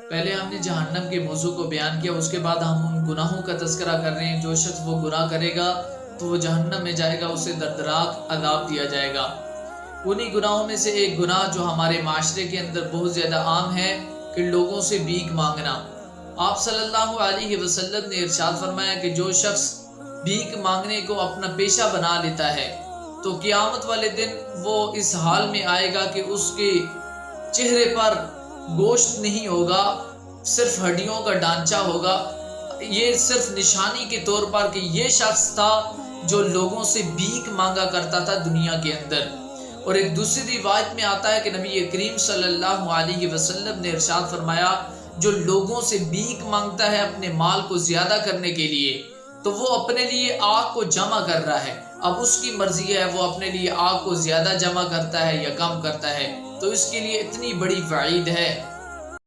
पहले हमने जहन्नम के मौजू को बयान किया, उसके बाद हम उन गुनाहों का तज़किरा कर रहे हैं। जो शख्स वो गुनाह करेगा तो वो जहन्नम में जाएगा, उसे दर्दनाक अज़ाब दिया जाएगा। उन्हीं गुनाहों में से एक गुनाह जो हमारे माशरे के अंदर बहुत ज़्यादा आम है कि लोगों से भीख मांगना। आप सल्लल्लाहु अलैहि वसल्लम ने इरशाद फरमाया कि जो शख्स भीख मांगने को अपना पेशा बना लेता है तो क़यामत वाले दिन वो इस हाल में आएगा कि उसके चेहरे पर गोश्त नहीं होगा, सिर्फ हड्डियों का ढांचा होगा। ये सिर्फ निशानी के तौर पर कि ये शख्स था जो लोगों से भीख मांगा करता था दुनिया के अंदर। और एक दूसरी रिवायत में आता है कि नबी करीम सल्लल्लाहु अलैहि वसल्लम ने इरशाद फरमाया, जो लोगों से भीख मांगता है अपने माल को ज्यादा करने के लिए, तो वो अपने लिए आग को जमा कर रहा है। अब उसकी मर्जी है वो अपने लिए आग को ज्यादा जमा करता है या कम करता है, तो इसके लिए इतनी बड़ी वईद है